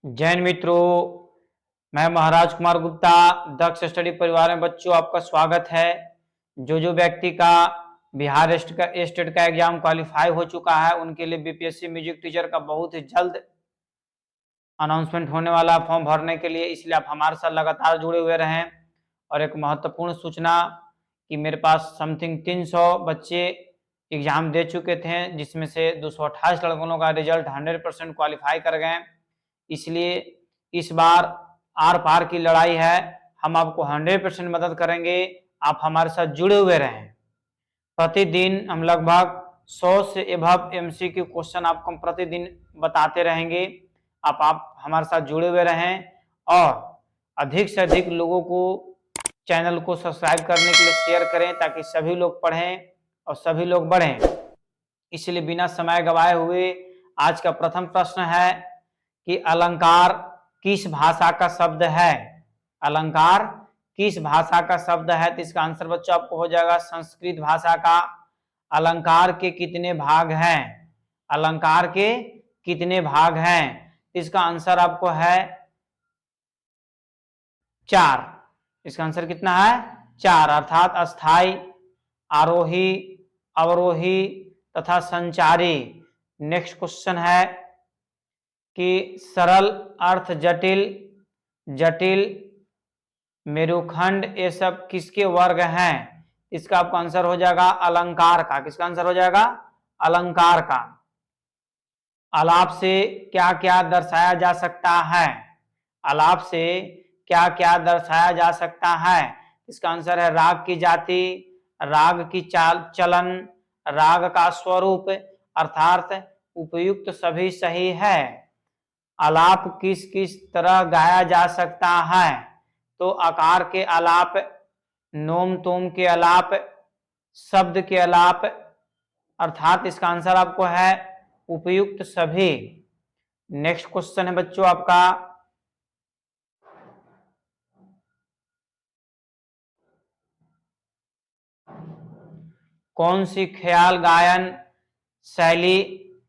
जैन मित्रों, मैं महाराज कुमार गुप्ता दक्ष स्टडी परिवार में बच्चों आपका स्वागत है। जो व्यक्ति का बिहार स्टेट का एग्जाम क्वालिफाई हो चुका है उनके लिए बीपीएससी म्यूजिक टीचर का बहुत ही जल्द अनाउंसमेंट होने वाला फॉर्म भरने के लिए, इसलिए आप हमारे साथ लगातार जुड़े हुए रहें। और एक महत्वपूर्ण सूचना कि मेरे पास समथिंग 300 बच्चे एग्जाम दे चुके थे, जिसमें से 228 लड़कों का रिजल्ट 100% क्वालिफाई कर गए। इसलिए इस बार आर पार की लड़ाई है, हम आपको 100% मदद करेंगे। आप हमारे साथ जुड़े हुए रहें। प्रतिदिन हम लगभग 100 से एबव एमसीक्यू क्वेश्चन आपको हम प्रतिदिन बताते रहेंगे। आप हमारे साथ जुड़े हुए रहें और अधिक से अधिक लोगों को चैनल को सब्सक्राइब करने के लिए शेयर करें, ताकि सभी लोग पढ़ें और सभी लोग बढ़ें। इसलिए बिना समय गवाए हुए आज का प्रथम प्रश्न है कि अलंकार किस भाषा का शब्द है। अलंकार किस भाषा का शब्द है? तो इसका आंसर बच्चों आपको हो जाएगा संस्कृत भाषा का। अलंकार के कितने भाग हैं? अलंकार के कितने भाग हैं? इसका आंसर आपको है 4। इसका आंसर कितना है? 4, अर्थात अस्थाई, आरोही, अवरोही तथा संचारी। नेक्स्ट क्वेश्चन है कि सरल, अर्थ जटिल, जटिल, मेरुखंड, ये सब किसके वर्ग हैं? इसका आपका आंसर हो जाएगा अलंकार का। किसका आंसर हो जाएगा? अलंकार का। आलाप से क्या क्या दर्शाया जा सकता है? आलाप से क्या क्या दर्शाया जा सकता है? इसका आंसर है राग की जाति, राग की चलन, राग का स्वरूप, अर्थात उपयुक्त सभी सही है। आलाप किस किस तरह गाया जा सकता है? तो आकार के आलाप, नोम तोम के आलाप, शब्द के आलाप, अर्थात इसका आंसर आपको है उपयुक्त सभी। नेक्स्ट क्वेश्चन है बच्चों आपका कौन सी ख्याल गायन शैली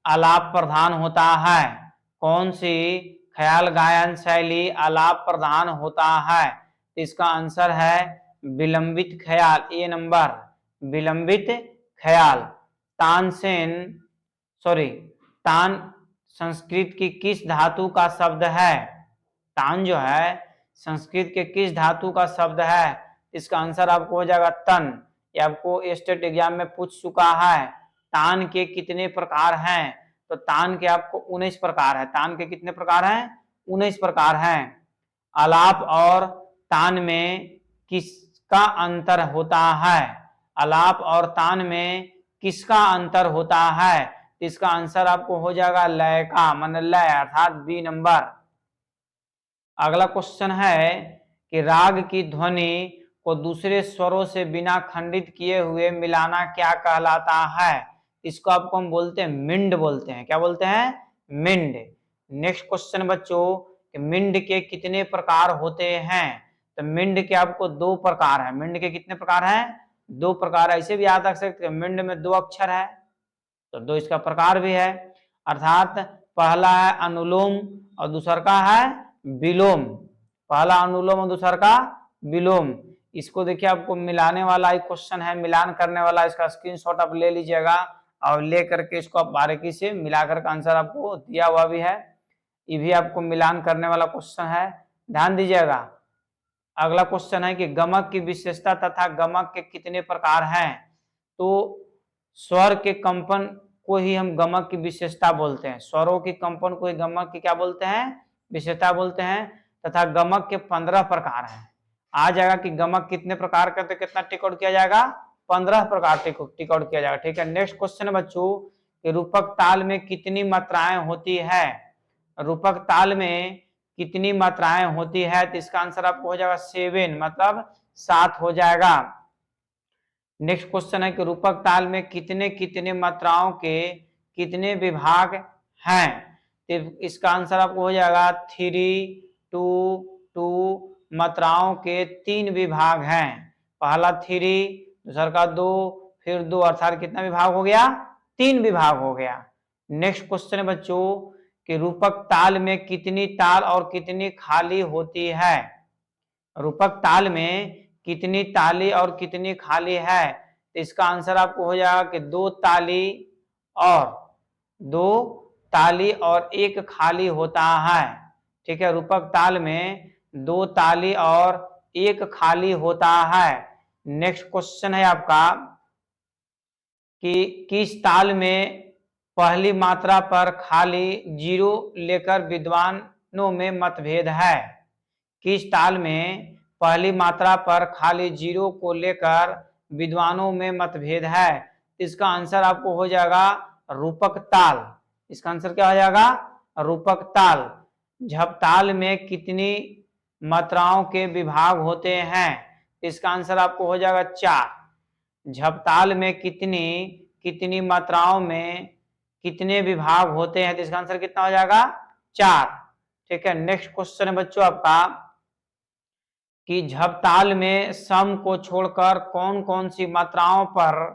आलाप प्रधान होता है? कौन सी ख्याल गायन शैली आलाप प्रधान होता है? इसका आंसर है विलंबित ख्याल। ए नंबर, विलंबित ख्याल। तानसेन तान संस्कृत की किस धातु का शब्द है? तान जो है संस्कृत के किस धातु का शब्द है? इसका आंसर आपको हो जाएगा तन। ये आपको स्टेट एग्जाम में पूछ चुका है। तान के कितने प्रकार हैं? तो तान के आपको 19 प्रकार है। तान के कितने प्रकार हैं? 19 प्रकार हैं। आलाप और तान में किसका अंतर होता है? आलाप और तान में किसका अंतर होता है? इसका आंसर आपको हो जाएगा लय का, मन लय, अर्थात बी नंबर। अगला क्वेश्चन है कि राग की ध्वनि को दूसरे स्वरों से बिना खंडित किए हुए मिलाना क्या कहलाता है? इसको आपको हम बोलते हैं मिंड बोलते हैं। क्या बोलते हैं? मिंड। नेक्स्ट क्वेश्चन बच्चों कि मिंड के कितने प्रकार होते हैं? तो मिंड के आपको 2 प्रकार है। मिंड के कितने प्रकार हैं? 2 प्रकार। ऐसे भी याद रख सकते हैं मिंड में 2 अक्षर है तो 2 इसका प्रकार भी है। अर्थात पहला है अनुलोम और दूसरा का है विलोम। पहला अनुलोम और दूसरा का विलोम। इसको देखिए आपको मिलाने वाला एक क्वेश्चन है, मिलान करने वाला। इसका स्क्रीनशॉट आप ले लीजिएगा और ले करके इसको आप बारीकी से मिलाकर का आंसर आपको दिया हुआ भी है। ये भी आपको मिलान करने वाला क्वेश्चन है, ध्यान दीजिएगा। अगला क्वेश्चन है कि गमक की विशेषता तथा गमक के कितने प्रकार हैं? तो स्वर के कंपन को ही हम गमक की विशेषता बोलते हैं। स्वरों की कंपन को ही गमक की क्या बोलते हैं? विशेषता बोलते हैं। तथा गमक के 15 प्रकार हैं। आ जाएगा कि गमक कितने प्रकार का, तो कितना टिक आउट किया जाएगा? 15 प्रकार टिक आउट किया जाएगा। ठीक है। नेक्स्ट क्वेश्चन बच्चों कि रूपक ताल में कितनी मात्राएं होती है? रूपक ताल में कितनी मात्राएं होती है? तो इसका आंसर आपको हो जाएगा 7, मतलब 7 हो जाएगा। नेक्स्ट क्वेश्चन है कि रूपक ताल में कितने कितने मात्राओं के कितने विभाग हैं? तो इसका आंसर आपको हो जाएगा 3, 2, 2। मात्राओं के 3 विभाग हैं। पहला 3, दूसरा का 2, फिर 2, अर्थात कितना विभाग हो गया? 3 विभाग हो गया। नेक्स्ट क्वेश्चन है बच्चों कि रूपक ताल में कितनी ताल और कितनी खाली होती है। रूपक ताल में कितनी ताली और कितनी खाली है, तो इसका आंसर आपको हो जाएगा कि और दो ताली और एक खाली होता है। ठीक है, रूपक ताल में 2 ताली और 1 खाली होता है। नेक्स्ट क्वेश्चन है आपका कि किस ताल में पहली मात्रा पर खाली 0 लेकर विद्वानों में मतभेद है। किस ताल में पहली मात्रा पर खाली 0 को लेकर विद्वानों में मतभेद है। इसका आंसर आपको हो जाएगा रूपक ताल। इसका आंसर क्या हो जाएगा? रूपक ताल। झपताल में कितनी मात्राओं के विभाग होते हैं? इसका आंसर आपको हो जाएगा 4। झपताल में कितनी मात्राओं में कितने विभाग होते हैं, तो इसका आंसर कितना हो जाएगा? 4। ठीक है, नेक्स्ट क्वेश्चन है बच्चों आपका कि झपताल में सम को छोड़कर कौन कौन सी मात्राओं पर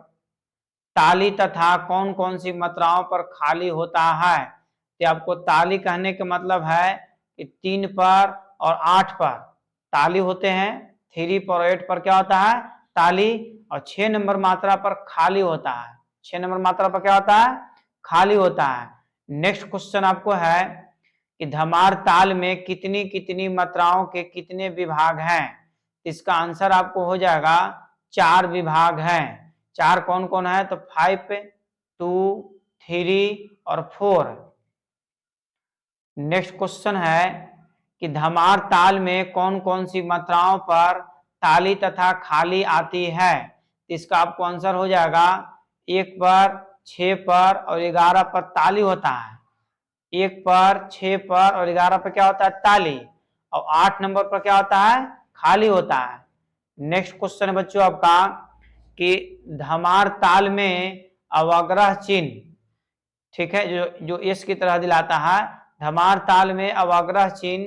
ताली तथा कौन कौन सी मात्राओं पर खाली होता है। तो आपको ताली कहने का मतलब है कि 3 पर और 8 पर ताली होते हैं, 3 पर और 8 पर क्या होता है? ताली। और 6 नंबर मात्रा पर खाली होता है। 6 नंबर मात्रा पर क्या होता है? खाली होता है। नेक्स्ट क्वेश्चन आपको है कि धमार ताल में कितनी कितनी मात्राओं के कितने विभाग हैं। इसका आंसर आपको हो जाएगा 4 विभाग हैं। 4 कौन कौन है? तो 5, 2, 3 और 4। नेक्स्ट क्वेश्चन है कि धमार ताल में कौन कौन सी मात्राओं पर ताली तथा खाली आती है। इसका आपको आंसर हो जाएगा 1 पर, 6 पर और 11 पर ताली होता है। 1 पर, 6 पर और 11 पर क्या होता है? ताली। और 8 नंबर पर क्या होता है? खाली होता है। नेक्स्ट क्वेश्चन है बच्चों आपका कि धमार ताल में अवग्रह चिन्ह, ठीक है, जो इस की तरह दिलाता है, धमार ताल में अवग्रह चिन्ह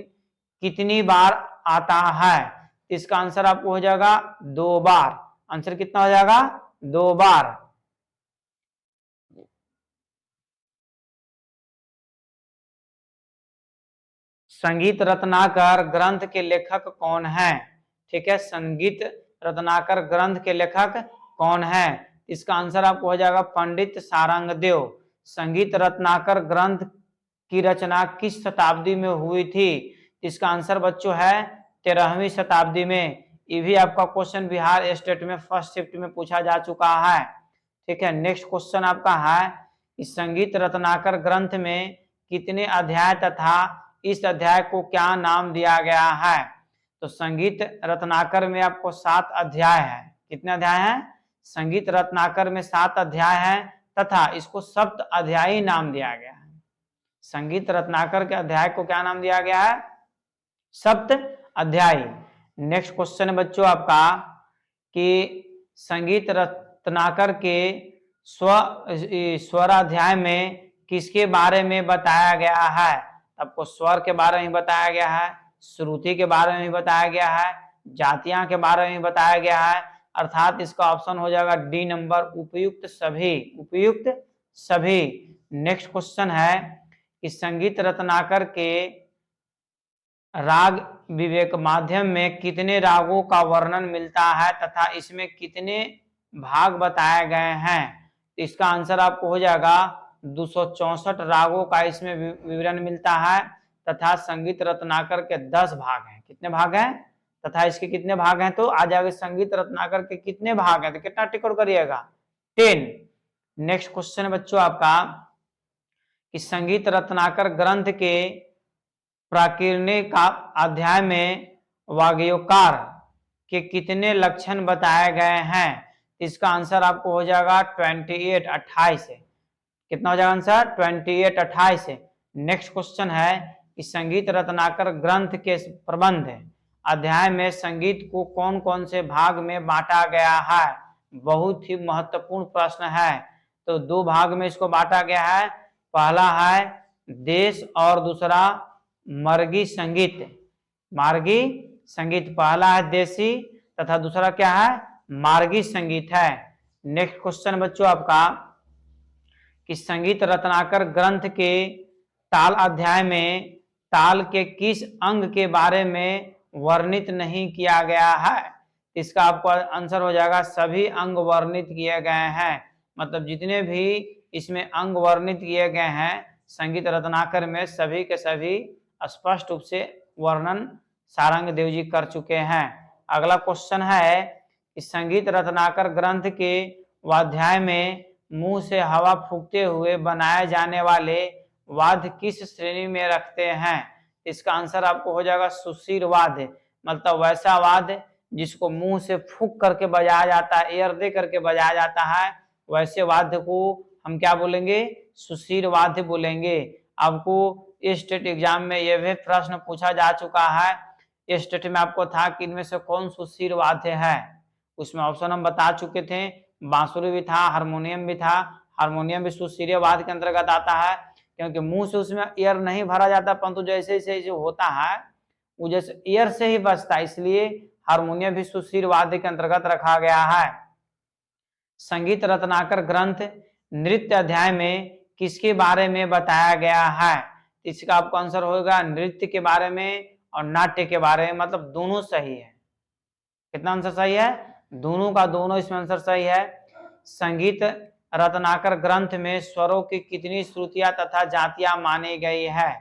कितनी बार आता है। इसका आंसर आपको हो जाएगा 2 बार। आंसर कितना हो जाएगा? 2 बार। संगीत रत्नाकर ग्रंथ के लेखक कौन है? ठीक है, संगीत रत्नाकर ग्रंथ के लेखक कौन है? इसका आंसर आपको हो जाएगा पंडित सारंगदेव। संगीत रत्नाकर ग्रंथ की रचना किस शताब्दी में हुई थी? इसका आंसर बच्चों है 13वीं शताब्दी में। ये भी आपका क्वेश्चन बिहार स्टेट में फर्स्ट शिफ्ट में पूछा जा चुका है। ठीक है, नेक्स्ट क्वेश्चन आपका है कि संगीत रत्नाकर ग्रंथ में कितने अध्याय तथा इस अध्याय को क्या नाम दिया गया है। तो संगीत रत्नाकर में आपको 7 अध्याय है। कितने अध्याय हैं? संगीत रत्नाकर में 7 अध्याय हैं तथा इसको सप्त अध्यायी नाम दिया गया है। संगीत रत्नाकर के अध्याय को क्या नाम दिया गया है? सप्त अध्यायी। नेक्स्ट क्वेश्चन है बच्चों आपका कि संगीत रत्नाकर के स्वराध्याय में किसके बारे में बताया गया है। आपको स्वर के बारे में बताया गया है, श्रुति के बारे में बताया गया है, जातियां के बारे में बताया गया है। अर्थात इसका ऑप्शन हो जाएगा डी नंबर, उपयुक्त सभी। उपयुक्त सभी। नेक्स्ट क्वेश्चन है कि संगीत रत्नाकर के राग विवेक माध्यम में कितने रागों का वर्णन मिलता है तथा इसमें कितने भाग बताए गए हैं। इसका आंसर आपको हो जाएगा 264 रागों का इसमें विवरण मिलता है तथा संगीत रत्नाकर के 10 भाग हैं। कितने भाग हैं? तथा इसके कितने भाग हैं? तो आ जाएगा संगीत रत्नाकर के कितने भाग हैं, तो कितना टिक आउट करिएगा? 10। नेक्स्ट क्वेश्चन है बच्चों आपका कि संगीत रत्नाकर ग्रंथ के प्राकीर्णिक अध्याय में वाग्यकार के कितने लक्षण बताए गए हैं। इसका आंसर आपको हो जाएगा 28, 28 है। कितना हो जाएगा आंसर? 28, 28 है। नेक्स्ट क्वेश्चन है कि संगीत रत्नाकर ग्रंथ के प्रबंध अध्याय में संगीत को कौन कौन से भाग में बांटा गया है। बहुत ही महत्वपूर्ण प्रश्न है। तो 2 भाग में इसको बांटा गया है। पहला है देश और दूसरा मार्गी संगीत। मार्गी संगीत पहला है देशी तथा दूसरा क्या है? मार्गी संगीत है। नेक्स्ट क्वेश्चन बच्चों आपका कि संगीत रत्नाकर ग्रंथ के ताल अध्याय में ताल के किस अंग के बारे में वर्णित नहीं किया गया है? इसका आपको आंसर हो जाएगा सभी अंग वर्णित किए गए हैं। मतलब जितने भी इसमें अंग वर्णित किए गए हैं संगीत रत्नाकर में सभी के सभी स्पष्ट रूप से वर्णन सारंग देव जी कर चुके हैं। अगला क्वेश्चन है कि संगीत रत्नाकर ग्रंथ के वाध्याय में मुंह से हवा फूंकते हुए बनाए जाने वाले वाद्य किस श्रेणी में रखते हैं? इसका आंसर आपको हो जाएगा सुशीर वाद्य, मतलब वैसा वाद्य जिसको मुंह से फूंक करके बजाया जाता है, एयर दे करके बजाया जाता है, वैसे वाद्य को हम क्या बोलेंगे? सुशीर वाद्य बोलेंगे। आपको स्टेट एग्जाम में यह भी प्रश्न पूछा जा चुका है। स्टेट में आपको था कि इनमें से कौन सुशीर वाद्य है, उसमें ऑप्शन हम बता चुके थे। बांसुरी भी था, हारमोनियम भी था। हारमोनियम भी सुशीर वाद्य के अंतर्गत आता है क्योंकि मुंह से उसमें एयर नहीं भरा जाता, परंतु जैसे जैसे होता है वो जैसे एयर से ही बचता है, इसलिए हारमोनियम भी सुशीर वाद्य के अंतर्गत रखा गया है। संगीत रत्नाकर ग्रंथ नृत्य अध्याय में किसके बारे में बताया गया है? इसका आपको आंसर होगा नृत्य के बारे में और नाट्य के बारे में, मतलब दोनों सही है। कितना आंसर सही है? दोनों का दोनों इसमें आंसर सही है। संगीत रत्नाकर ग्रंथ में स्वरों की कितनी श्रुतियां तथा जातियां मानी गई है?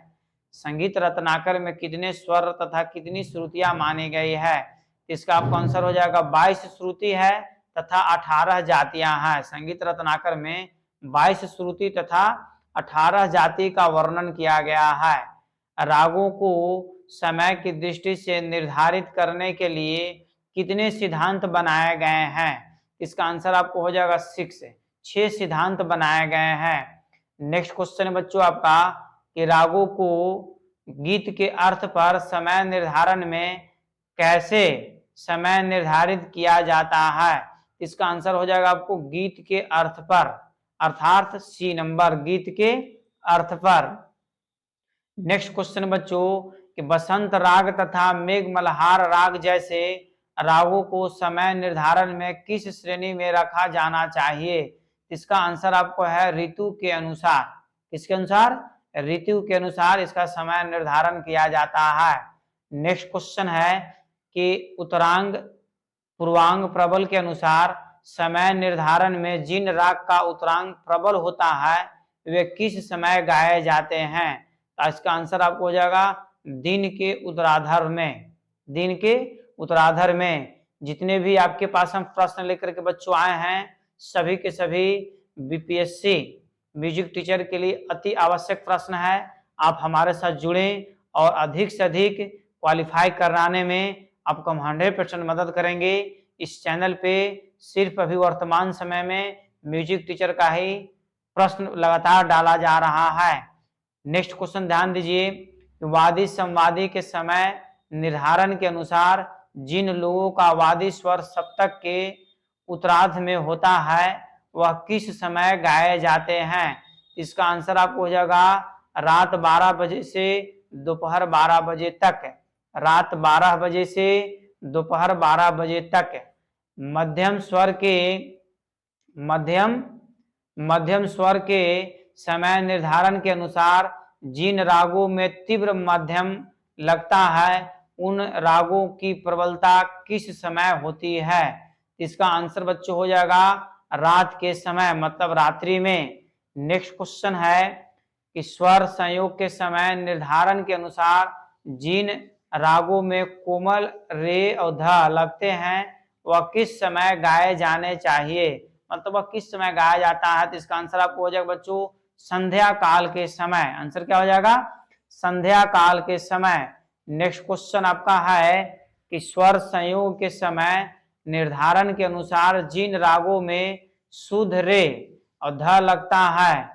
संगीत रत्नाकर में कितने स्वर तथा कितनी श्रुतियां मानी गई है? इसका आपका आंसर हो जाएगा 22 श्रुति है तथा 18 जातियां हैं। संगीत रत्नाकर में 22 श्रुति तथा 18 जाति का वर्णन किया गया है। रागों को समय की दृष्टि से निर्धारित करने के लिए कितने सिद्धांत बनाए गए हैं? इसका आंसर आपको हो जाएगा 6 सिद्धांत बनाए गए हैं। नेक्स्ट क्वेश्चन बच्चों आपका कि रागों को गीत के अर्थ पर समय निर्धारण में कैसे समय निर्धारित किया जाता है? इसका आंसर हो जाएगा आपको गीत के अर्थ पर, अर्थात सी नंबर, गीत के अर्थ पर। नेक्स्ट क्वेश्चन बच्चों कि बसंत राग तथा मेघ मल्हार राग जैसे रागों को समय निर्धारण में किस श्रेणी में रखा जाना चाहिए? इसका आंसर आपको है ऋतु के अनुसार। किसके अनुसार? ऋतु के अनुसार इसका समय निर्धारण किया जाता है। नेक्स्ट क्वेश्चन है कि उत्तरांग पूर्वांग प्रबल के अनुसार समय निर्धारण में जिन राग का उत्तरांग प्रबल होता है वे किस समय गाए जाते हैं? तो इसका आंसर आपको हो जाएगा दिन के उत्तरार्ध में। दिन के उत्तरार्ध में जितने भी आपके पास हम प्रश्न लेकर के बच्चों आए हैं सभी के सभी बीपीएससी म्यूजिक टीचर के लिए अति आवश्यक प्रश्न है। आप हमारे साथ जुड़ें और अधिक से अधिक क्वालिफाई कराने में आपको हम 100% मदद करेंगे। इस चैनल पे सिर्फ अभी वर्तमान समय में म्यूजिक टीचर का ही प्रश्न लगातार डाला जा रहा है। नेक्स्ट क्वेश्चन ध्यान दीजिए, वादी संवादी के समय निर्धारण के अनुसार जिन लोगों का वादी स्वर सप्तक के उत्तरार्ध में होता है वह किस समय गाए जाते हैं? इसका आंसर आपको हो जाएगा रात 12 बजे से दोपहर 12 बजे तक। रात 12 बजे से दोपहर 12 बजे तक। मध्यम स्वर के समय निर्धारण के अनुसार जिन रागों में तीव्र मध्यम लगता है उन रागों की प्रबलता किस समय होती है? इसका आंसर बच्चों हो जाएगा रात के समय, मतलब रात्रि में। नेक्स्ट क्वेश्चन है कि स्वर संयोग के समय निर्धारण के अनुसार जिन रागों में कोमल रे और ध लगते हैं वह किस समय गाए जाने चाहिए? मतलब वह किस समय गाया जाता है? तो इसका आंसर आपको हो जाएगा बच्चों संध्या काल के समय। आंसर क्या हो जाएगा? संध्या काल के समय। नेक्स्ट क्वेश्चन आपका है कि स्वर संयोग के समय निर्धारण के अनुसार जिन रागों में शुद्ध रे और ध लगता है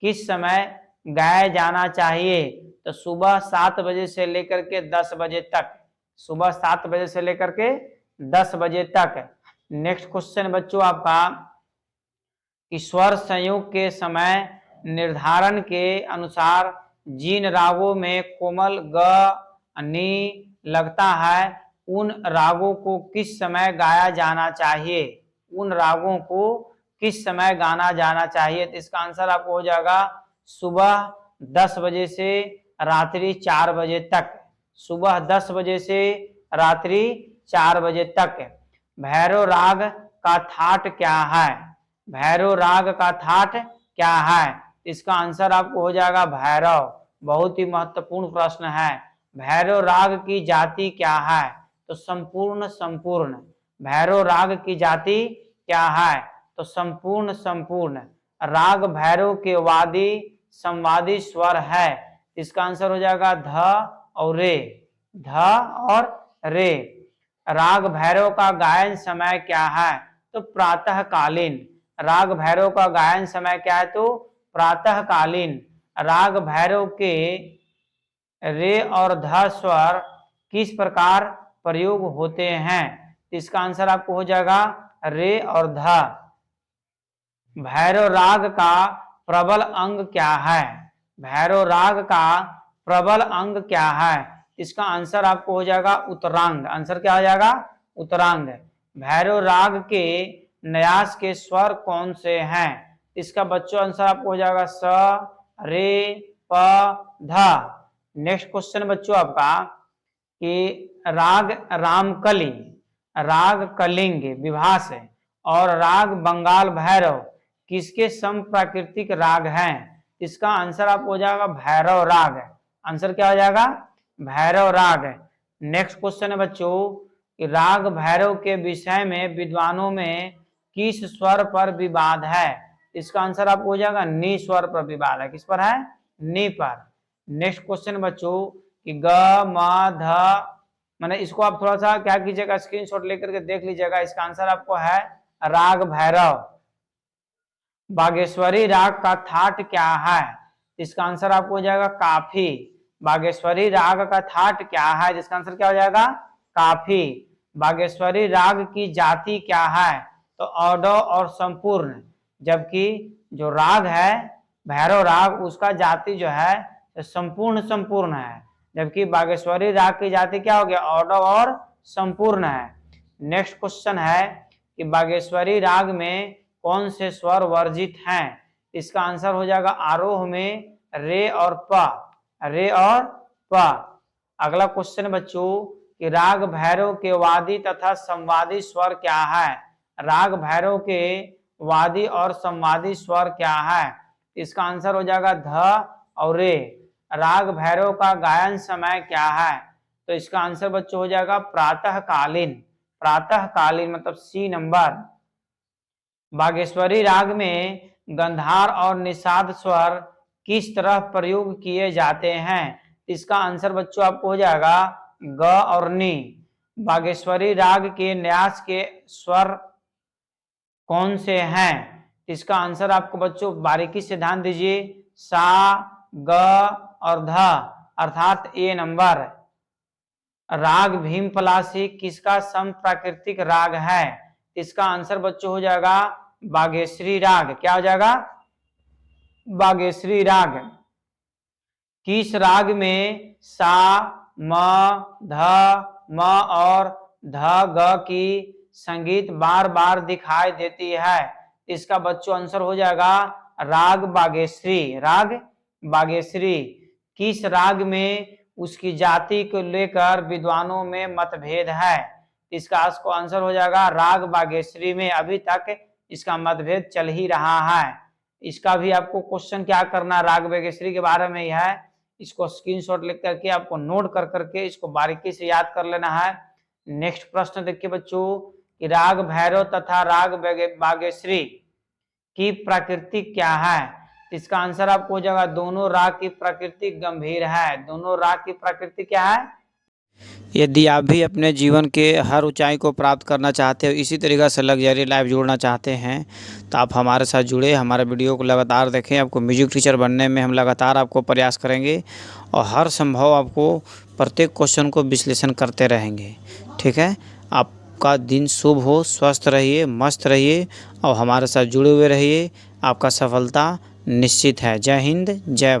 किस समय गाया जाना चाहिए? तो सुबह 7 बजे से लेकर के 10 बजे तक। सुबह 7 बजे से लेकर के 10 बजे तक। नेक्स्ट क्वेश्चन बच्चों आपका कि स्वर संयोग के समय निर्धारण के अनुसार जिन रागों में कोमल ग नी लगता है उन रागों को किस समय गाया जाना चाहिए? उन रागों को किस समय गाना जाना चाहिए? तो इसका आंसर आपको हो जाएगा सुबह 10 बजे से रात्रि 4 बजे तक, सुबह 10 बजे से रात्रि 4 बजे तक। भैरव राग का थाट क्या है? भैरव राग का थाट क्या है? इसका आंसर आपको हो जाएगा भैरव। बहुत ही महत्वपूर्ण प्रश्न है। भैरव राग की जाति क्या है? तो संपूर्ण संपूर्ण। भैरव राग की जाति क्या है? तो संपूर्ण संपूर्ण। राग भैरव के वादी संवादी स्वर है। इसका आंसर हो जाएगा ध और रे। ध और रे। राग भैरव का गायन समय क्या है? तो प्रातःकालीन। राग भैरव का गायन समय क्या है? तो प्रातःकालीन। राग भैरव के रे और ध स्वर किस प्रकार प्रयोग होते हैं? इसका आंसर आपको हो जाएगा रे और ध। भैरव राग का प्रबल अंग क्या है? भैरव राग का प्रबल अंग क्या है? इसका आंसर आपको हो जाएगा उत्तरांग। आंसर क्या हो जाएगा? उत्तरांग। भैरव राग के न्यास के स्वर कौन से हैं? इसका बच्चों आंसर आपको हो जाएगा स, रे, प, ध। नेक्स्ट क्वेश्चन बच्चों आपका कि राग रामकली, राग कलिंग विभास और राग बंगाल भैरव किसके सम प्राकृतिक राग हैं? इसका आंसर आपको हो जाएगा भैरव राग। आंसर क्या हो जाएगा? भैरव राग। नेक्स्ट क्वेश्चन है बच्चों कि राग भैरव के विषय में विद्वानों में किस स्वर पर विवाद है? इसका आंसर आपको हो जाएगा नी स्वर पर विवाद है। किस पर है? नी पर। नेक्स्ट क्वेश्चन बच्चों कि ग म ध, मैंने इसको आप थोड़ा सा क्या कीजिएगा, स्क्रीनशॉट लेकर के देख लीजिएगा। इसका आंसर आपको है राग भैरव। बागेश्वरी राग का थाट क्या है? इसका आंसर आपको हो जाएगा काफी। बागेश्वरी राग का थाट क्या है? जिसका आंसर क्या हो जाएगा? काफी। बागेश्वरी राग की जाति क्या है? तो औडव और संपूर्ण। जबकि जो राग है भैरव राग, उसका जाति जो है संपूर्ण संपूर्ण है। जबकि बागेश्वरी राग की जाति क्या हो गया? औडव और संपूर्ण है। नेक्स्ट क्वेश्चन है कि बागेश्वरी राग में कौन से स्वर वर्जित हैं? इसका आंसर हो जाएगा आरोह में रे और प। रे और प। अगला क्वेश्चन बच्चों कि राग भैरव के वादी तथा संवादी स्वर क्या है? राग भैरव के वादी और संवादी स्वर क्या है? इसका आंसर हो जाएगा ध और रे। राग भैरव का गायन समय क्या है? तो इसका आंसर बच्चों हो जाएगा प्रातःकालीन। प्रातःकालीन मतलब सी नंबर। बागेश्वरी राग में गंधार और निषाद स्वर किस तरह प्रयोग किए जाते हैं? इसका आंसर बच्चों आपको हो जाएगा ग और नी। बागेश्वरी राग के न्यास के स्वर कौन से हैं? इसका आंसर आपको बच्चों बारीकी से ध्यान दीजिए, सा, ग और ध, अर्थात ए नंबर। राग भीम पलासी किसका सम प्राकृतिक राग है? इसका आंसर बच्चों हो जाएगा बागेश्वरी राग। क्या हो जाएगा? बागेश्वरी राग। किस राग में सा, म, ध, म और ध, ग की संगीत बार बार दिखाई देती है? इसका बच्चों आंसर हो जाएगा राग बागेश्वरी। राग बागेश्वरी। किस राग में उसकी जाति को लेकर विद्वानों में मतभेद है? इसका आंसर हो जाएगा राग बागेश्वरी में अभी तक इसका मतभेद चल ही रहा है। इसका भी आपको क्वेश्चन क्या करना, राग बागेश्वरी के बारे में ही है। इसको स्क्रीनशॉट लेकर करके आपको नोट कर करके इसको बारीकी से याद कर लेना है। नेक्स्ट प्रश्न देखिए बच्चों कि राग भैरव तथा राग बागेश्वरी की प्रकृति क्या है? इसका आंसर आपको हो जाएगा दोनों राग की प्रकृति गंभीर है। दोनों राग की प्रकृति क्या है? यदि आप भी अपने जीवन के हर ऊंचाई को प्राप्त करना चाहते हो, इसी तरीक़ा से लग्जरी लाइफ जोड़ना चाहते हैं, तो आप हमारे साथ जुड़े, हमारे वीडियो को लगातार देखें। आपको म्यूजिक टीचर बनने में हम लगातार आपको प्रयास करेंगे और हर संभव आपको प्रत्येक क्वेश्चन को विश्लेषण करते रहेंगे। ठीक है, आपका दिन शुभ हो, स्वस्थ रहिए, मस्त रहिए और हमारे साथ जुड़े हुए रहिए। आपका सफलता निश्चित है। जय हिंद, जय भारत।